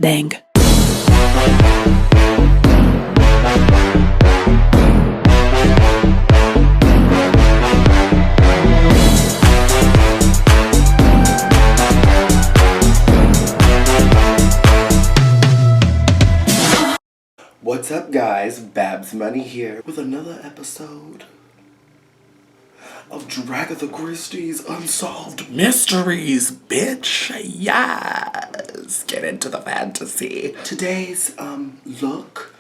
listening. What's up, guys? Babs Money here with another episode of Dragatha Christie's Unsolved Mysteries, bitch. Yes! Get into the fantasy. Today's look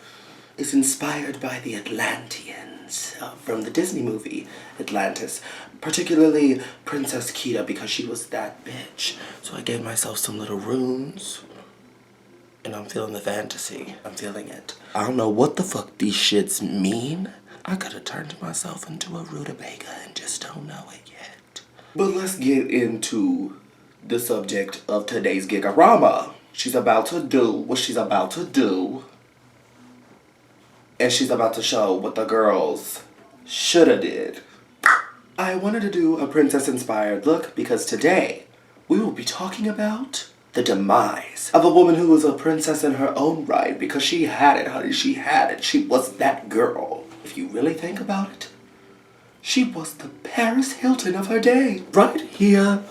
is inspired by the Atlanteans from the Disney movie Atlantis, particularly Princess Kita, because she was that bitch. So I gave myself some little runes. And I'm feeling the fantasy. I'm feeling it. I don't know what the fuck these shits mean. I could have turned myself into a rutabaga and just don't know it yet. But let's get into the subject of today's Gigarama. She's about to do what she's about to do. And she's about to show what the girls shoulda did. I wanted to do a princess-inspired look because today we will be talking about the demise of a woman who was a princess in her own right, because she had it, honey. She had it. She was that girl. If you really think about it, she was the Paris Hilton of her day. Right here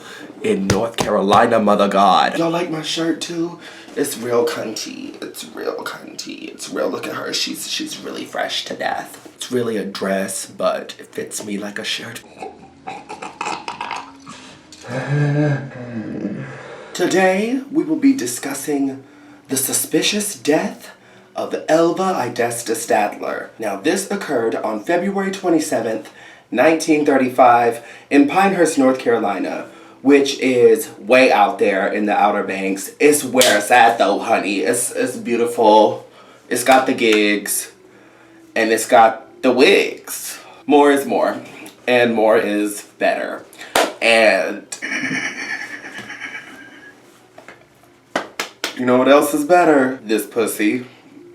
in North Carolina, mother God. Y'all like my shirt too? It's real cunty. It's real cunty. It's real. Look at her. She's really fresh to death. It's really a dress, but it fits me like a shirt. Today, we will be discussing the suspicious death of Elva Idesta Stadler. Now, this occurred on February 27th, 1935 in Pinehurst, North Carolina, which is way out there in the Outer Banks. It's where it's at, though, honey. It's beautiful. It's got the gigs, and it's got the wigs. More is more, and more is better. And you know what else is better? This pussy.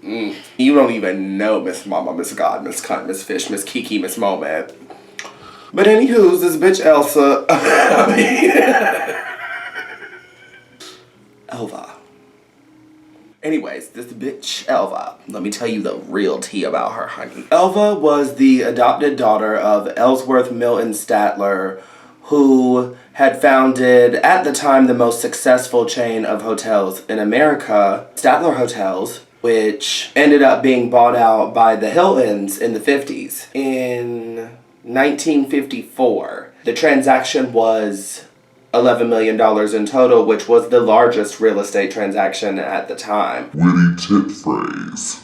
You don't even know Miss Mama, Miss God, Miss Cunt, Miss Fish, Miss Kiki, Miss Moment. But anywho's, this bitch Elsa. Elva. Anyways, this bitch Elva. Let me tell you the real tea about her, honey. Elva was the adopted daughter of Ellsworth Milton Statler, who had founded, at the time, the most successful chain of hotels in America, Statler Hotels, which ended up being bought out by the Hiltons in the 50s. In 1954, the transaction was $11 million in total, which was the largest real estate transaction at the time. Witty tit phrase.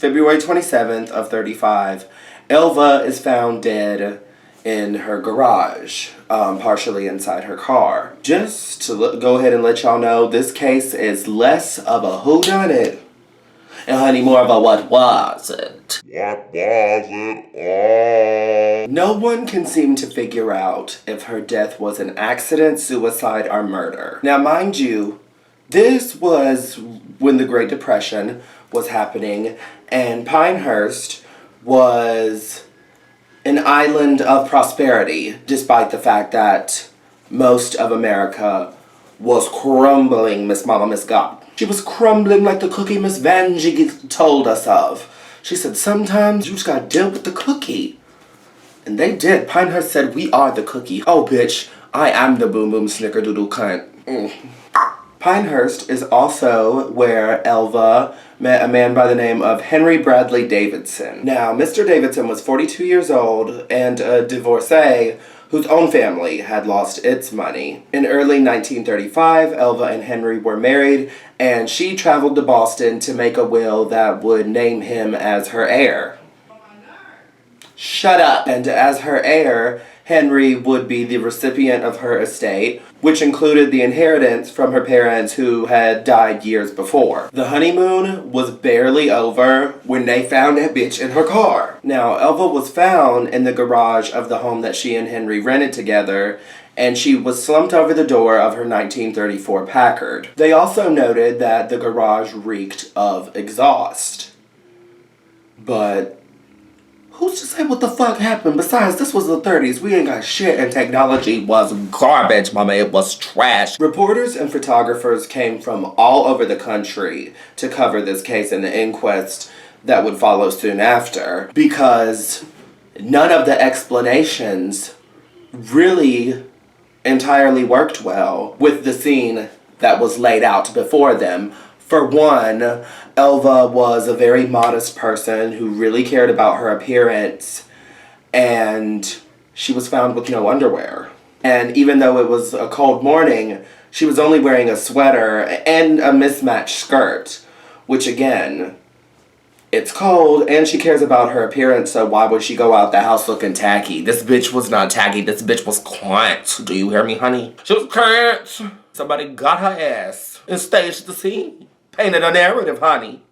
February 27th of 35, Elva is found dead in her garage, partially inside her car. Just to go ahead and let y'all know, this case is less of a whodunit, and honey, more of a what was it? What was it? No one can seem to figure out if her death was an accident, suicide, or murder. Now, mind you, this was when the Great Depression was happening, and Pinehurst was an island of prosperity, despite the fact that most of America was crumbling, Miss Mama, Miss God. She was crumbling like the cookie Miss Vanjie told us of. She said, sometimes you just gotta deal with the cookie. And they did. Pinehurst said, we are the cookie. Oh, bitch, I am the boom boom snickerdoodle cunt. Pinehurst is also where Elva met a man by the name of Henry Bradley Davidson. Now, Mr. Davidson was 42 years old and a divorcee whose own family had lost its money. In early 1935, Elva and Henry were married, and she traveled to Boston to make a will that would name him as her heir. Shut up! And as her heir, Henry would be the recipient of her estate, which included the inheritance from her parents who had died years before. The honeymoon was barely over when they found that bitch in her car. Now, Elva was found in the garage of the home that she and Henry rented together, and she was slumped over the door of her 1934 Packard. They also noted that the garage reeked of exhaust. But Who's to say what the fuck happened? Besides, this was the 30s. We ain't got shit, and technology was garbage, mama. It was trash. Reporters and photographers came from all over the country to cover this case and the inquest that would follow soon after, because none of the explanations really entirely worked well with the scene that was laid out before them. For one, Elva was a very modest person who really cared about her appearance, and she was found with no underwear. And even though it was a cold morning, she was only wearing a sweater and a mismatched skirt, which again, it's cold, and she cares about her appearance, so why would she go out the house looking tacky? This bitch was not tacky, this bitch was cunt. Do you hear me, honey? She was cunt. Somebody got her ass and staged the scene. Painted a narrative, honey.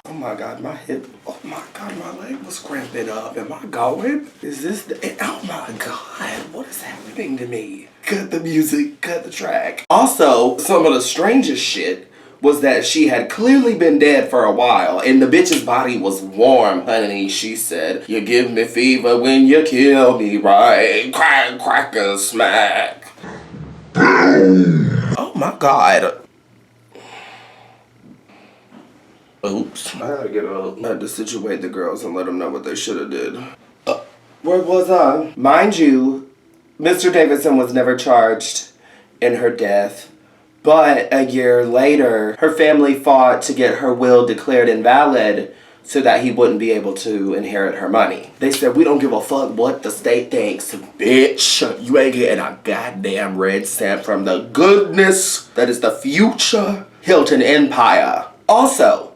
Oh my God, my hip. Oh my God, my leg was cramping up. Am I going? Is this the... Oh my God, what is happening to me? Cut the music, cut the track. Also, some of the strangest shit was that she had clearly been dead for a while, and the bitch's body was warm, honey. She said, "You give me fever when you kill me, right? Crack, crack, and smack." Oh my God. Oops. I gotta get up. I had to situate the girls and let them know what they should have did. Where was I? Mind you, Mr. Davidson was never charged in her death. But a year later, her family fought to get her will declared invalid so that he wouldn't be able to inherit her money. They said, "We don't give a fuck what the state thinks, bitch. You ain't getting a goddamn red cent from the goodness that is the future Hilton Empire." Also,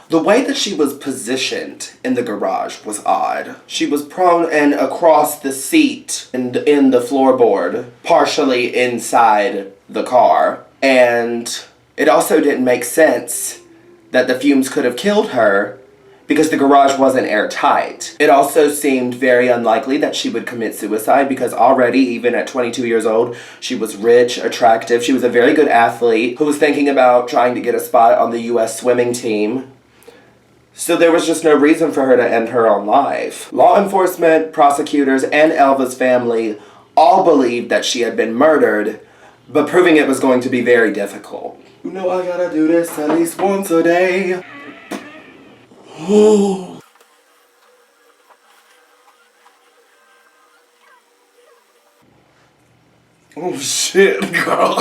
the way that she was positioned in the garage was odd. She was prone and across the seat and in the floorboard, partially inside the car. And it also didn't make sense that the fumes could have killed her because the garage wasn't airtight. It also seemed very unlikely that she would commit suicide because already, even at 22 years old, she was rich, attractive. She was a very good athlete who was thinking about trying to get a spot on the U.S. swimming team. So there was just no reason for her to end her own life. Law enforcement, prosecutors, and Elva's family all believed that she had been murdered, but proving it was going to be very difficult. You know I gotta do this at least once a day. Oh shit, girl.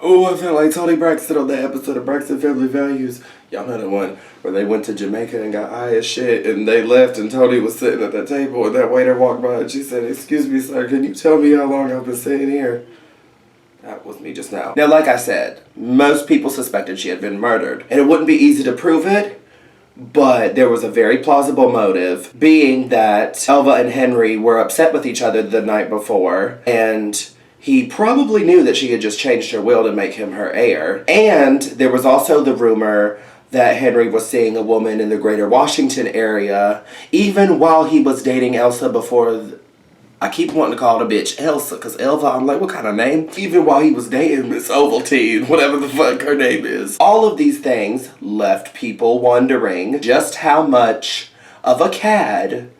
Oh, I feel like Tony Braxton on that episode of Braxton Family Values. Y'all know the one where they went to Jamaica and got high as shit and they left and Tony was sitting at that table and that waiter walked by and she said, "Excuse me, sir, can you tell me how long I've been sitting here?" That was me just now. Now, like I said, most people suspected she had been murdered. And it wouldn't be easy to prove it, but there was a very plausible motive, being that Elva and Henry were upset with each other the night before, and he probably knew that she had just changed her will to make him her heir. And there was also the rumor that Henry was seeing a woman in the greater Washington area, even while he was dating Elsa before... I keep wanting to call the bitch Elsa, because Elva, I'm like, what kind of name? Even while he was dating Miss Ovaltine, whatever the fuck her name is. All of these things left people wondering just how much of a cad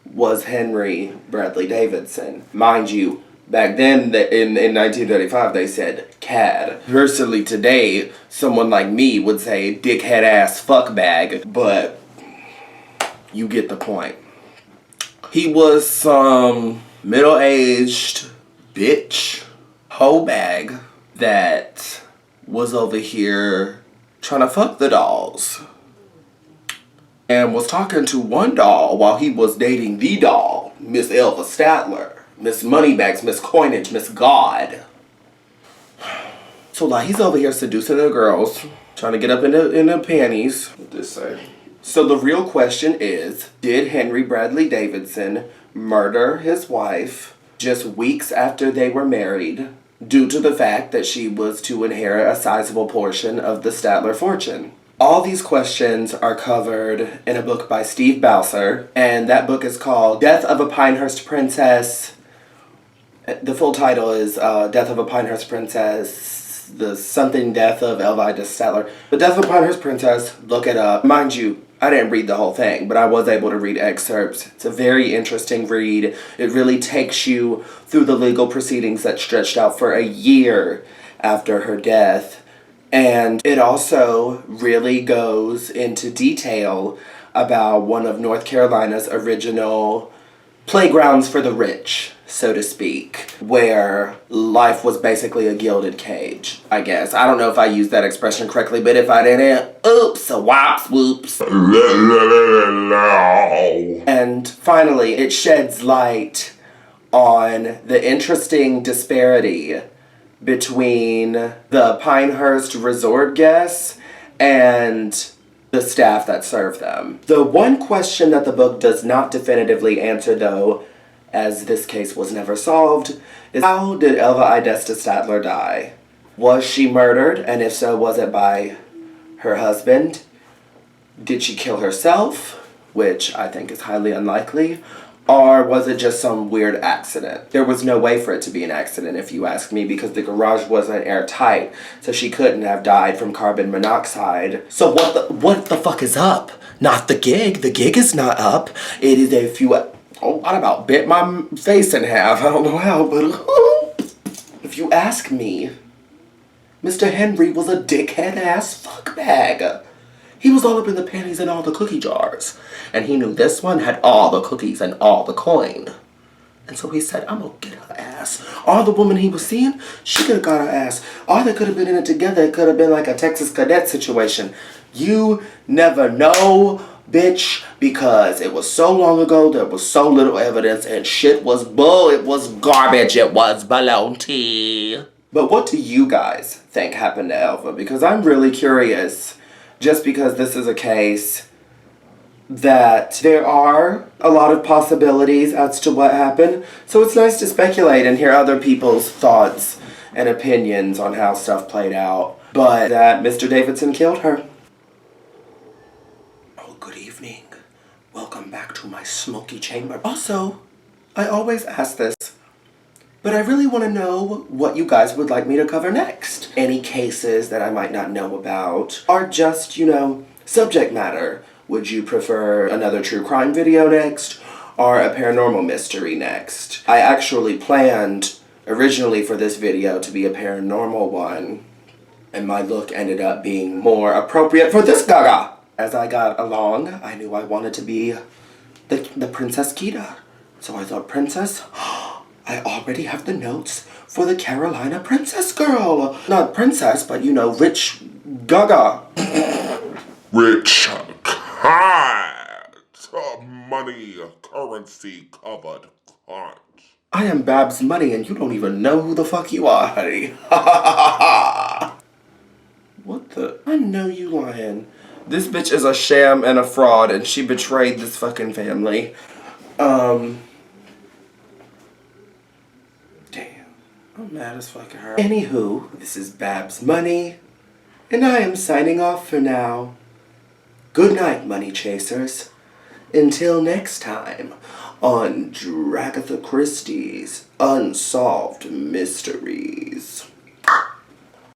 was Henry Bradley Davidson. Mind you, back then, in 1935, they said cad. Personally, today, someone like me would say dickhead ass fuck bag, but you get the point. He was some middle-aged bitch hoe bag that was over here trying to fuck the dolls. And was talking to one doll while he was dating the doll, Miss Elva Statler, Miss Moneybags, Miss Coinage, Miss God. So like he's over here seducing the girls, trying to get up in the panties. What did this say? So the real question is, did Henry Bradley Davidson murder his wife just weeks after they were married due to the fact that she was to inherit a sizable portion of the Statler fortune? All these questions are covered in a book by Steve Bowser, and that book is called Death of a Pinehurst Princess. The full title is Death of a Pinehurst Princess the something death of Elvira Statler. The Death of a Pinehurst Princess, look it up. Mind you, I didn't read the whole thing, but I was able to read excerpts. It's a very interesting read. It really takes you through the legal proceedings that stretched out for a year after her death. And it also really goes into detail about one of North Carolina's original playgrounds for the rich, so to speak, where life was basically a gilded cage, I guess. I don't know if I used that expression correctly, but if I didn't, oops, a wops, whoops. And finally, it sheds light on the interesting disparity between the Pinehurst resort guests and the staff that serve them. The one question that the book does not definitively answer, though, as this case was never solved, is how did Elva Idesta Statler die? Was she murdered, and if so, was it by her husband? Did she kill herself, which I think is highly unlikely? Or was it just some weird accident? There was no way for it to be an accident, if you ask me, because the garage wasn't airtight, so she couldn't have died from carbon monoxide. So what the fuck is up? Not the gig. The gig is not up. It is a few... Oh, I about bit my face in half. I don't know how, but... If you ask me, Mr. Henry was a dickhead-ass fuckbag. He was all up in the panties and all the cookie jars. And he knew this one had all the cookies and all the coin. And so he said, I'm gonna get her ass. All the woman he was seeing, she could have got her ass. Or they could have been in it together. It could have been like a Texas cadet situation. You never know, bitch, because it was so long ago, there was so little evidence, and shit was bull. It was garbage. It was baloney. But what do you guys think happened to Elva? Because I'm really curious. Just because this is a case that there are a lot of possibilities as to what happened. So it's nice to speculate and hear other people's thoughts and opinions on how stuff played out. But that Mr. Davidson killed her. Oh, good evening. Welcome back to my smoky chamber. Also, I always ask this, but I really want to know what you guys would like me to cover next. Any cases that I might not know about, or just, subject matter. Would you prefer another true crime video next, or a paranormal mystery next? I actually planned originally for this video to be a paranormal one, and my look ended up being more appropriate for this gaga. As I got along, I knew I wanted to be the Princess Kita. So I thought, Princess... I already have the notes for the Carolina Princess Girl. Not princess, but rich gaga. Rich cat. Money, currency covered cunt. I am Babs Money and you don't even know who the fuck you are, honey. What the? I know you lying. This bitch is a sham and a fraud and she betrayed this fucking family. I'm mad as fuck at her. Anywho, this is Babs Money, and I am signing off for now. Good night, money chasers. Until next time on Dragatha Christie's Unsolved Mysteries.